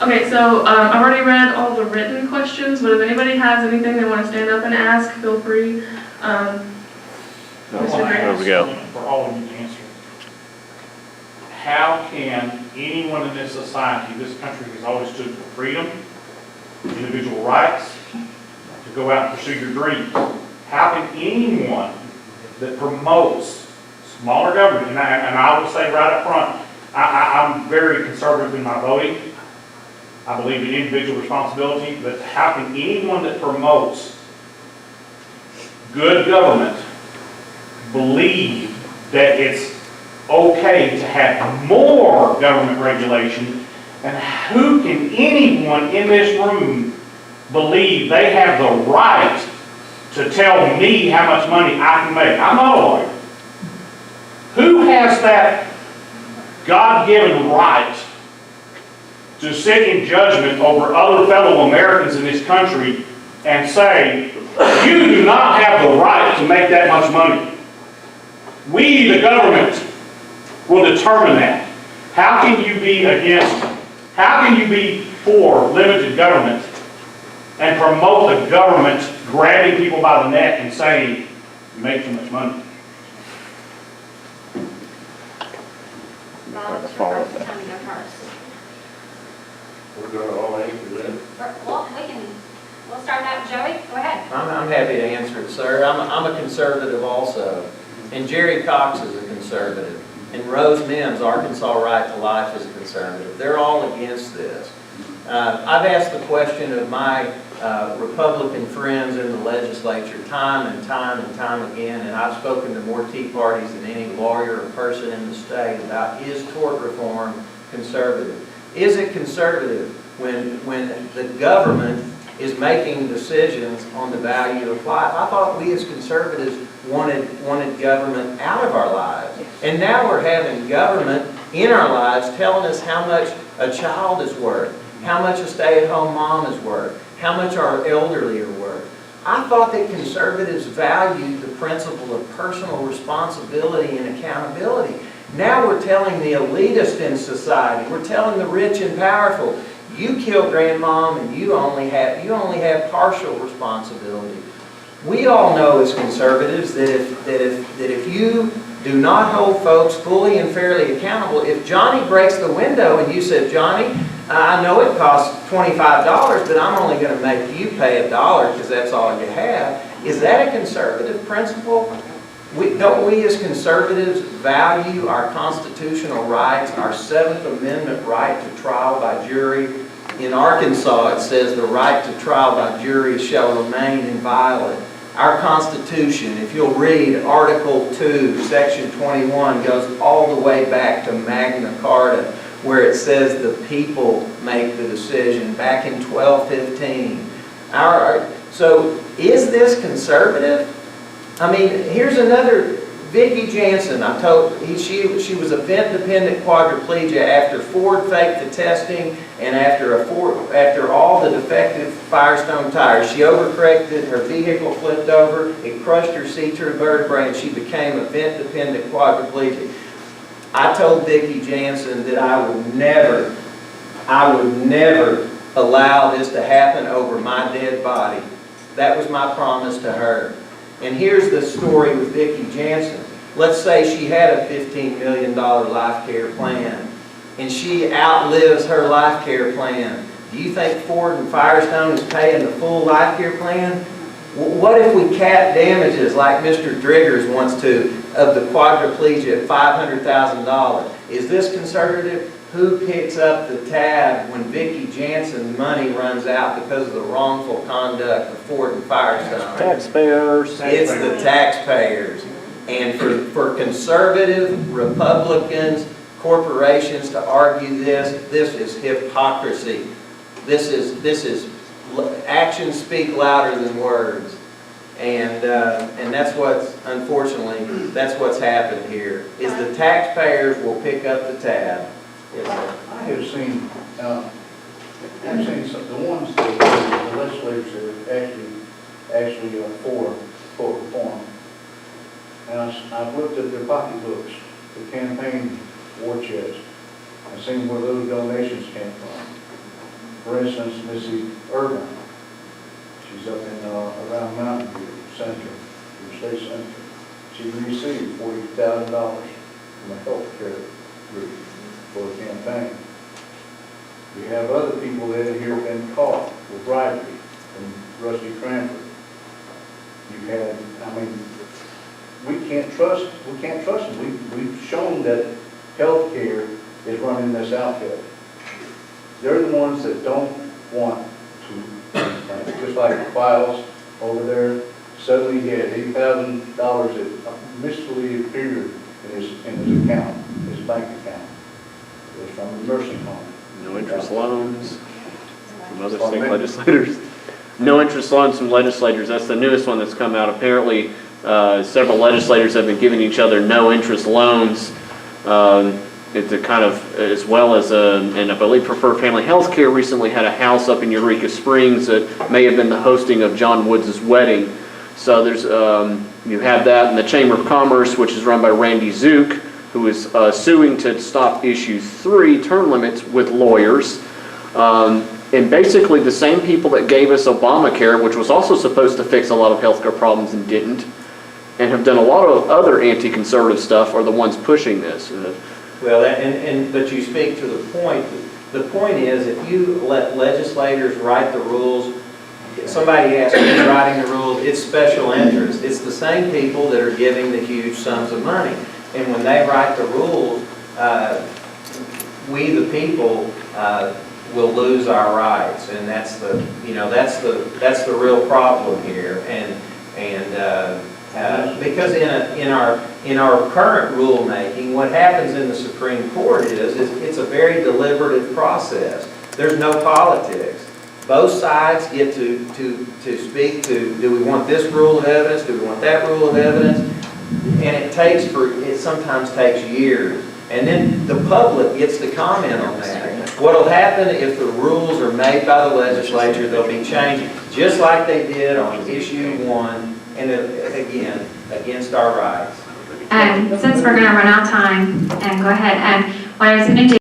Okay, so I've already read all the written questions, but if anybody has anything they want to stand up and ask, feel free. There we go. For all of you to answer. How can anyone in this society, this country has always stood for freedom, individual rights, to go out and pursue your dreams. How can anyone that promotes smaller government, and I will say right up front, I'm very conservative in my voting. I believe in individual responsibility, but how can anyone that promotes good government believe that it's okay to have more government regulation? And who can anyone in this room believe they have the right to tell me how much money I can make? I'm not a lawyer. Who has that God-given right to sit in judgment over other fellow Americans in this country and say, you do not have the right to make that much money? We, the government, will determine that. How can you be for limited government and promote the government grabbing people by the neck and saying, you make too much money? We're going to all answer that. Well, we'll start out with Joey. Go ahead. I'm happy to answer it, sir. I'm a conservative also. And Jerry Cox is a conservative. And Rose Mims, Arkansas Right to Life, is a conservative. They're all against this. I've asked the question of my Republican friends in the legislature time and time and time again, and I've spoken to more Tea Parties than any lawyer or person in the state about, is tort reform conservative? Is it conservative when the government is making decisions on the value of life? I thought we as conservatives wanted government out of our lives. And now we're having government in our lives telling us how much a child is worth, how much a stay-at-home mom is worth, how much our elderly are worth. I thought that conservatives valued the principle of personal responsibility and accountability. Now we're telling the elitist in society, we're telling the rich and powerful, you kill grandmom and you only have partial responsibility. We all know as conservatives that if you do not hold folks fully and fairly accountable, if Johnny breaks the window and you said, Johnny, I know it costs $25, but I'm only going to make you pay $1 because that's all you have. Is that a conservative principle? Don't we as conservatives value our constitutional rights, our 7th Amendment right to trial by jury? In Arkansas, it says the right to trial by jury shall remain inviolate. Our Constitution, if you'll read Article 2, Section 21, goes all the way back to Magna Carta, where it says the people make the decision, back in 1215. So is this conservative? I mean, here's another, Vicki Jansen. I told she was a vent-dependent quadriplegia after Ford faked the testing and after all the defective Firestone tires. She overcorrected, her vehicle flipped over, it crushed her C2 vertebrae, and she became a vent-dependent quadriplegic. I told Vicki Jansen that I would never allow this to happen over my dead body. That was my promise to her. And here's the story with Vicki Jansen. Let's say she had a $15 million life care plan, and she outlives her life care plan. Do you think Ford and Firestone is paying the full life care plan? What if we cap damages like Mr. Driggers wants to of the quadriplegia at $500,000? Is this conservative? Who picks up the tab when Vicki Jansen's money runs out because of the wrongful conduct of Ford and Firestone? Taxpayers. It's the taxpayers. And for conservative Republicans, corporations to argue this is hypocrisy. This is actions speak louder than words. And that's what's, unfortunately, that's what's happened here, is the taxpayers will pick up the tab. Yes, sir. I have seen some, the ones that the legislators are actually for tort reform. And I've looked at their pocketbooks, the campaign war chest. I've seen where those donations came from. For instance, Missy Irvine, she's up in, around Mountain View, Center, your state center. She received $40,000 from a health care group for a campaign. We have other people that here have been caught with bribery from Rusty Cranford. You had, I mean, we can't trust them. We've shown that healthcare is running this outfit. They're the ones that don't want to, just like Files over there, suddenly he had $8,000 that mysteriously appeared in his account, his bank account. It was from a nursing home. No interest loans from other state legislators. No interest loans from legislators. That's the newest one that's come out. Apparently, several legislators have been giving each other no interest loans. It's a kind of, as well as, and I believe Preferred Family Healthcare recently had a house up in Eureka Springs that may have been the hosting of John Woods' wedding. So there's, you have that, and the Chamber of Commerce, which is run by Randy Zook, who is suing to stop issue 3 term limits with lawyers. And basically the same people that gave us Obamacare, which was also supposed to fix a lot of healthcare problems and didn't, and have done a lot of other anti-conservative stuff, are the ones pushing this. Well, but you speak to the point. The point is, if you let legislators write the rules, somebody asks who's writing the rules, it's special interest. It's the same people that are giving the huge sums of money. And when they write the rules, we the people will lose our rights, and that's the real problem here. Because in our current rulemaking, what happens in the Supreme Court is it's a very deliberative process. There's no politics. Both sides get to speak to, do we want this rule of evidence? Do we want that rule of evidence? And it sometimes takes years. And then the public gets to comment on that. What will happen if the rules are made by the legislature, they'll be changed, just like they did on issue 1, and again, against our rights. Since we're going to run out of time, and go ahead. What I was going to do